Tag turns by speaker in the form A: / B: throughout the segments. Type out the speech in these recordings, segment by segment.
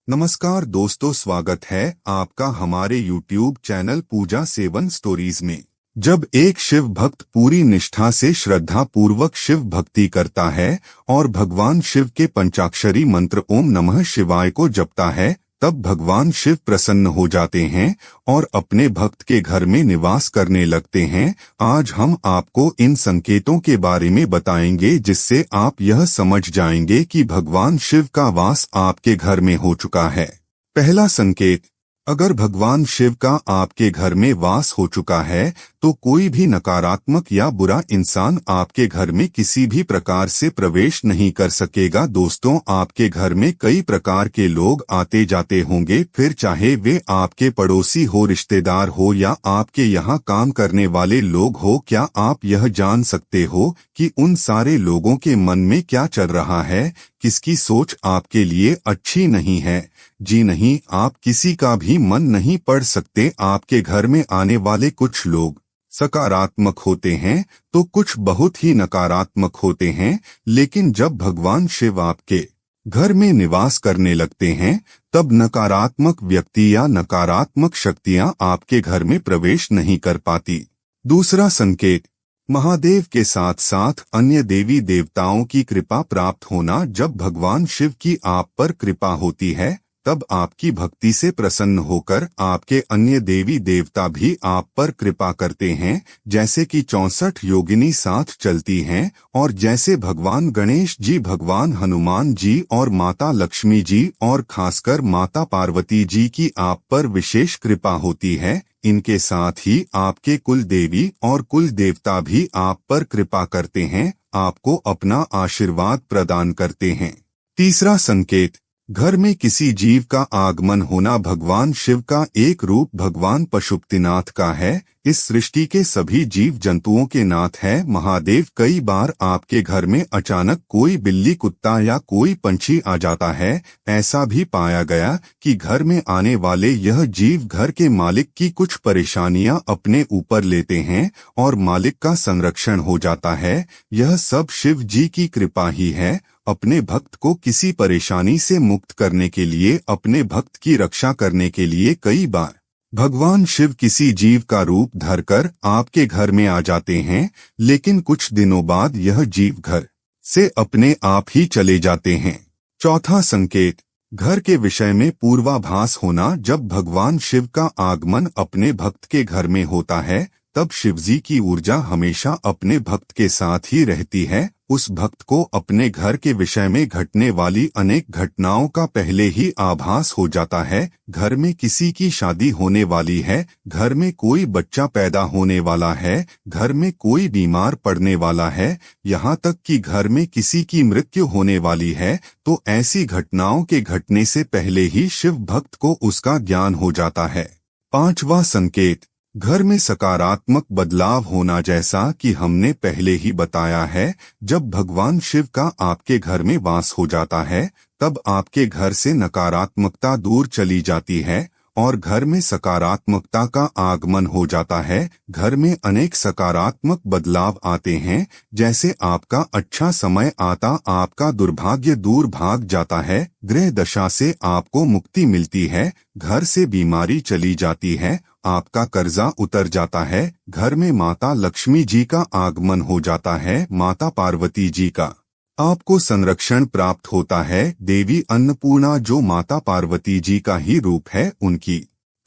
A: नमस्कार दोस्तों, स्वागत है आपका हमारे YouTube चैनल पूजा सेवन स्टोरीज में। जब एक शिव भक्त पूरी निष्ठा से श्रद्धा पूर्वक शिव भक्ति करता है और भगवान शिव के पंचाक्षरी मंत्र ओम नमः शिवाय को जपता है, तब भगवान शिव प्रसन्न हो जाते हैं और अपने भक्त के घर में निवास करने लगते हैं। आज हम आपको इन संकेतों के बारे में बताएंगे जिससे आप यह समझ जाएंगे कि भगवान शिव का वास आपके घर में हो चुका है। पहला संकेत, अगर भगवान शिव का आपके घर में वास हो चुका है तो कोई भी नकारात्मक या बुरा इंसान आपके घर में किसी भी प्रकार से प्रवेश नहीं कर सकेगा। दोस्तों, आपके घर में कई प्रकार के लोग आते जाते होंगे, फिर चाहे वे आपके पड़ोसी हो, रिश्तेदार हो या आपके यहाँ काम करने वाले लोग हो। क्या आप यह जान सकते हो कि उन सारे लोगों के मन में क्या चल रहा है? किसकी सोच आपके लिए अच्छी नहीं है? जी नहीं, आप किसी का भी मन नहीं पढ़ सकते। आपके घर में आने वाले कुछ लोग सकारात्मक होते हैं तो कुछ बहुत ही नकारात्मक होते हैं, लेकिन जब भगवान शिव आपके घर में निवास करने लगते हैं तब नकारात्मक व्यक्ति या नकारात्मक शक्तियां आपके घर में प्रवेश नहीं कर पाती। दूसरा संकेत, महादेव के साथ साथ अन्य देवी देवताओं की कृपा प्राप्त होना। जब भगवान शिव की आप पर कृपा होती है तब आपकी भक्ति से प्रसन्न होकर आपके अन्य देवी देवता भी आप पर कृपा करते हैं, जैसे कि 64 योगिनी साथ चलती हैं और जैसे भगवान गणेश जी, भगवान हनुमान जी और माता लक्ष्मी जी और खासकर माता पार्वती जी की आप पर विशेष कृपा होती है। इनके साथ ही आपके कुल देवी और कुल देवता भी आप पर कृपा करते हैं, आपको अपना आशीर्वाद प्रदान करते हैं। तीसरा संकेत, घर में किसी जीव का आगमन होना। भगवान शिव का एक रूप भगवान पशुपतिनाथ का है। इस सृष्टि के सभी जीव जंतुओं के नाथ है महादेव। कई बार आपके घर में अचानक कोई बिल्ली, कुत्ता या कोई पंछी आ जाता है। ऐसा भी पाया गया कि घर में आने वाले यह जीव घर के मालिक की कुछ परेशानियां अपने ऊपर लेते हैं और मालिक का संरक्षण हो जाता है। यह सब शिव जी की कृपा ही है। अपने भक्त को किसी परेशानी से मुक्त करने के लिए, अपने भक्त की रक्षा करने के लिए कई बार भगवान शिव किसी जीव का रूप धरकर आपके घर में आ जाते हैं, लेकिन कुछ दिनों बाद यह जीव घर से अपने आप ही चले जाते हैं। चौथा संकेत, घर के विषय में पूर्वाभास होना। जब भगवान शिव का आगमन अपने भक्त के घर में होता है तब शिवजी की ऊर्जा हमेशा अपने भक्त के साथ ही रहती है। उस भक्त को अपने घर के विषय में घटने वाली अनेक घटनाओं का पहले ही आभास हो जाता है। घर में किसी की शादी होने वाली है, घर में कोई बच्चा पैदा होने वाला है, घर में कोई बीमार पड़ने वाला है, यहाँ तक कि घर में किसी की मृत्यु होने वाली है, तो ऐसी घटनाओं के घटने से पहले ही शिव भक्त को उसका ज्ञान हो जाता है। पांचवा संकेत, घर में सकारात्मक बदलाव होना। जैसा कि हमने पहले ही बताया है, जब भगवान शिव का आपके घर में वास हो जाता है तब आपके घर से नकारात्मकता दूर चली जाती है और घर में सकारात्मकता का आगमन हो जाता है। घर में अनेक सकारात्मक बदलाव आते हैं, जैसे आपका अच्छा समय आता, आपका दुर्भाग्य दूर भाग जाता है, ग्रह दशा से आपको मुक्ति मिलती है, घर से बीमारी चली जाती है, आपका कर्जा उतर जाता है, घर में माता लक्ष्मी जी का आगमन हो जाता है, माता पार्वती जी का आपको संरक्षण प्राप्त होता है। देवी अन्नपूर्णा जो माता पार्वती जी का ही रूप है, उनकी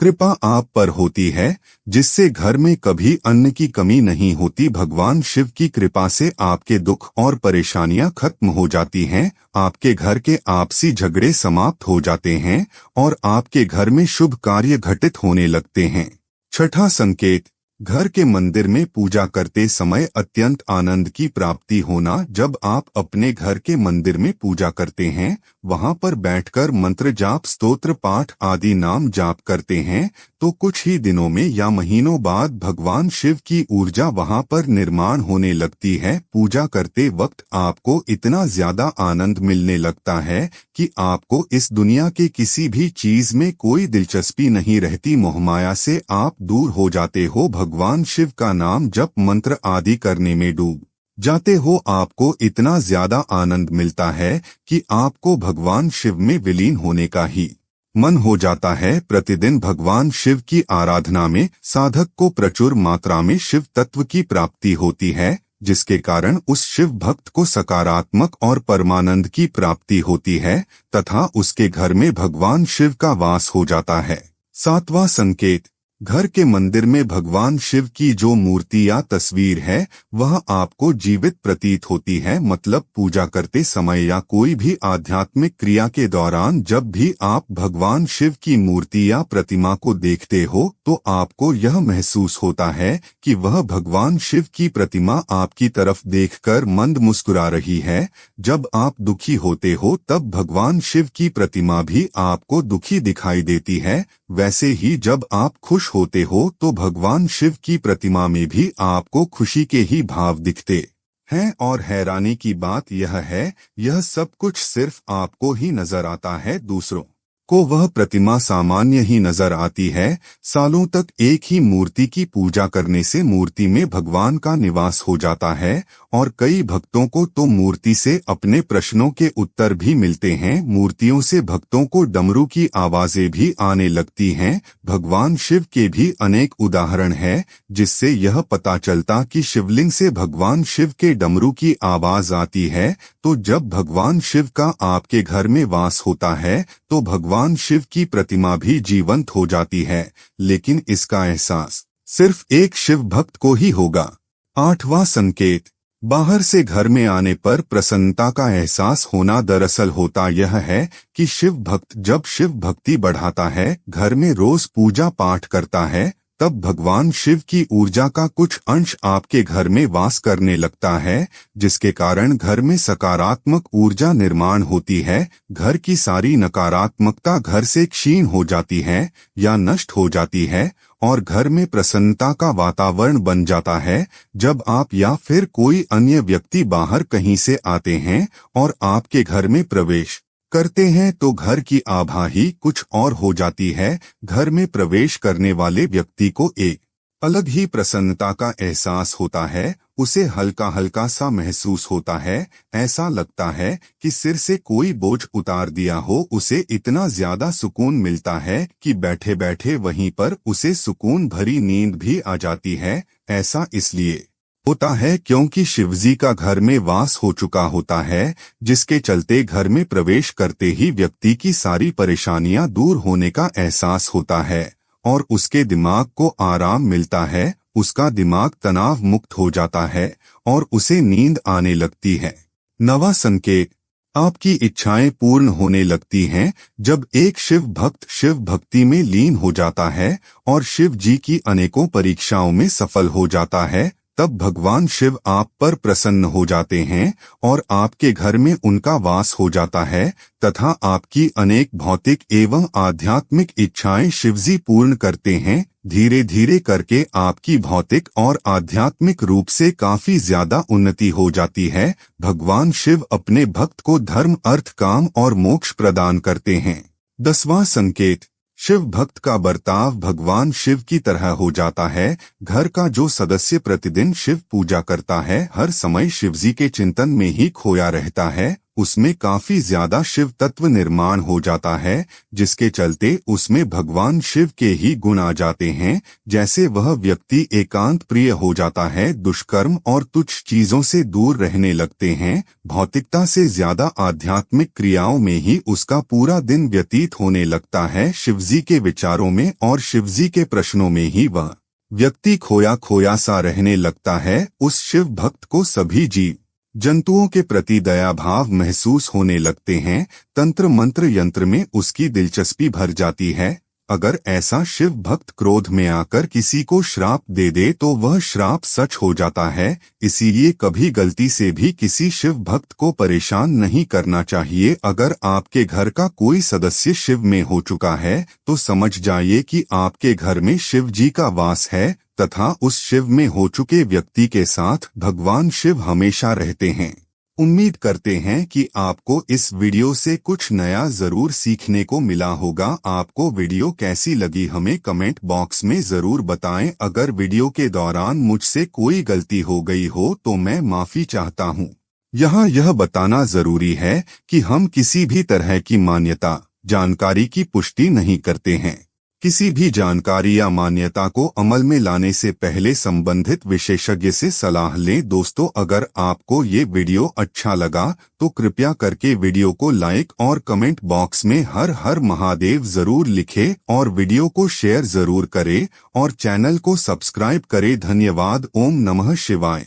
A: कृपा आप पर होती है, जिससे घर में कभी अन्न की कमी नहीं होती। भगवान शिव की कृपा से आपके दुख और परेशानियां खत्म हो जाती हैं, आपके घर के आपसी झगड़े समाप्त हो जाते हैं और आपके घर में शुभ कार्य घटित होने लगते हैं। छठा संकेत, घर के मंदिर में पूजा करते समय अत्यंत आनंद की प्राप्ति होना। जब आप अपने घर के मंदिर में पूजा करते हैं, वहां पर बैठकर मंत्र जाप, स्तोत्र पाठ आदि नाम जाप करते हैं, तो कुछ ही दिनों में या महीनों बाद भगवान शिव की ऊर्जा वहां पर निर्माण होने लगती है। पूजा करते वक्त आपको इतना ज्यादा आनंद मिलने लगता है कि आपको इस दुनिया के किसी भी चीज में कोई दिलचस्पी नहीं रहती। मोहमाया से आप दूर हो जाते हो, भगवान शिव का नाम जप, मंत्र आदि करने में डूब जाते हो। आपको इतना ज्यादा आनंद मिलता है कि आपको भगवान शिव में विलीन होने का ही मन हो जाता है। प्रतिदिन भगवान शिव की आराधना में साधक को प्रचुर मात्रा में शिव तत्व की प्राप्ति होती है, जिसके कारण उस शिव भक्त को सकारात्मक और परमानंद की प्राप्ति होती है तथा उसके घर में भगवान शिव का वास हो जाता है। 7वां संकेत, घर के मंदिर में भगवान शिव की जो मूर्ति या तस्वीर है वह आपको जीवित प्रतीत होती है। मतलब पूजा करते समय या कोई भी आध्यात्मिक क्रिया के दौरान जब भी आप भगवान शिव की मूर्ति या प्रतिमा को देखते हो तो आपको यह महसूस होता है कि वह भगवान शिव की प्रतिमा आपकी तरफ देखकर मंद मुस्कुरा रही है। जब आप दुखी होते हो तब भगवान शिव की प्रतिमा भी आपको दुखी दिखाई देती है। वैसे ही जब आप खुश होते हो तो भगवान शिव की प्रतिमा में भी आपको खुशी के ही भाव दिखते हैं। और हैरानी की बात यह है, यह सब कुछ सिर्फ आपको ही नजर आता है, दूसरों को वह प्रतिमा सामान्य ही नजर आती है। सालों तक एक ही मूर्ति की पूजा करने से मूर्ति में भगवान का निवास हो जाता है और कई भक्तों को तो मूर्ति से अपने प्रश्नों के उत्तर भी मिलते हैं। मूर्तियों से भक्तों को डमरू की आवाजें भी आने लगती हैं। भगवान शिव के भी अनेक उदाहरण हैं जिससे यह पता चलता कि शिवलिंग से भगवान शिव के डमरू की आवाज आती है। तो जब भगवान शिव का आपके घर में वास होता है तो भगवान शिव की प्रतिमा भी जीवंत हो जाती है, लेकिन इसका एहसास सिर्फ एक शिव भक्त को ही होगा। 8वां संकेत, बाहर से घर में आने पर प्रसन्नता का एहसास होना। दरअसल होता यह है कि शिव भक्त जब शिव भक्ति बढ़ाता है, घर में रोज पूजा पाठ करता है, तब भगवान शिव की ऊर्जा का कुछ अंश आपके घर में वास करने लगता है, जिसके कारण घर में सकारात्मक ऊर्जा निर्माण होती है। घर की सारी नकारात्मकता घर से क्षीण हो जाती है या नष्ट हो जाती है और घर में प्रसन्नता का वातावरण बन जाता है। जब आप या फिर कोई अन्य व्यक्ति बाहर कहीं से आते हैं और आपके घर में प्रवेश करते हैं तो घर की आभा ही कुछ और हो जाती है। घर में प्रवेश करने वाले व्यक्ति को एक अलग ही प्रसन्नता का एहसास होता है। उसे हल्का हल्का सा महसूस होता है। ऐसा लगता है कि सिर से कोई बोझ उतार दिया हो। उसे इतना ज्यादा सुकून मिलता है कि बैठे बैठे वहीं पर उसे सुकून भरी नींद भी आ जाती है। ऐसा इसलिए होता है क्योंकि शिवजी का घर में वास हो चुका होता है, जिसके चलते घर में प्रवेश करते ही व्यक्ति की सारी परेशानियां दूर होने का एहसास होता है और उसके दिमाग को आराम मिलता है। उसका दिमाग तनाव मुक्त हो जाता है और उसे नींद आने लगती है। 9वां संकेत, आपकी इच्छाएं पूर्ण होने लगती हैं। जब एक शिव भक्त शिव भक्ति में लीन हो जाता है और शिव जी की अनेकों परीक्षाओं में सफल हो जाता है, तब भगवान शिव आप पर प्रसन्न हो जाते हैं और आपके घर में उनका वास हो जाता है तथा आपकी अनेक भौतिक एवं आध्यात्मिक इच्छाएं शिवजी पूर्ण करते हैं। धीरे धीरे करके आपकी भौतिक और आध्यात्मिक रूप से काफी ज्यादा उन्नति हो जाती है। भगवान शिव अपने भक्त को धर्म, अर्थ, काम और मोक्ष प्रदान करते हैं। 10वां संकेत, शिव भक्त का बर्ताव भगवान शिव की तरह हो जाता है। घर का जो सदस्य प्रतिदिन शिव पूजा करता है, हर समय शिवजी के चिंतन में ही खोया रहता है, उसमें काफी ज्यादा शिव तत्व निर्माण हो जाता है, जिसके चलते उसमें भगवान शिव के ही गुण आ जाते हैं। जैसे वह व्यक्ति एकांत प्रिय हो जाता है, दुष्कर्म और तुच्छ चीजों से दूर रहने लगते हैं। भौतिकता से ज्यादा आध्यात्मिक क्रियाओं में ही उसका पूरा दिन व्यतीत होने लगता है। शिवजी के विचारों में और शिवजी के प्रश्नों में ही वह व्यक्ति खोया खोया सा रहने लगता है। उस शिव भक्त को सभी जीव जंतुओं के प्रति दया भाव महसूस होने लगते हैं। तंत्र मंत्र यंत्र में उसकी दिलचस्पी भर जाती है। अगर ऐसा शिव भक्त क्रोध में आकर किसी को श्राप दे दे तो वह श्राप सच हो जाता है। इसीलिए कभी गलती से भी किसी शिव भक्त को परेशान नहीं करना चाहिए। अगर आपके घर का कोई सदस्य शिव में हो चुका है तो समझ जाइए कि आपके घर में शिव जी का वास है तथा उस शिव में हो चुके व्यक्ति के साथ भगवान शिव हमेशा रहते हैं। उम्मीद करते हैं कि आपको इस वीडियो से कुछ नया जरूर सीखने को मिला होगा। आपको वीडियो कैसी लगी हमें कमेंट बॉक्स में जरूर बताएं। अगर वीडियो के दौरान मुझसे कोई गलती हो गई हो तो मैं माफी चाहता हूं। यहाँ यह बताना जरूरी है कि हम किसी भी तरह की मान्यता जानकारी की पुष्टि नहीं करते हैं। किसी भी जानकारी या मान्यता को अमल में लाने से पहले संबंधित विशेषज्ञ से सलाह लें। दोस्तों, अगर आपको ये वीडियो अच्छा लगा तो कृपया करके वीडियो को लाइक और कमेंट बॉक्स में हर हर महादेव जरूर लिखें और वीडियो को शेयर जरूर करें और चैनल को सब्सक्राइब करें। धन्यवाद। ओम नमः शिवाय।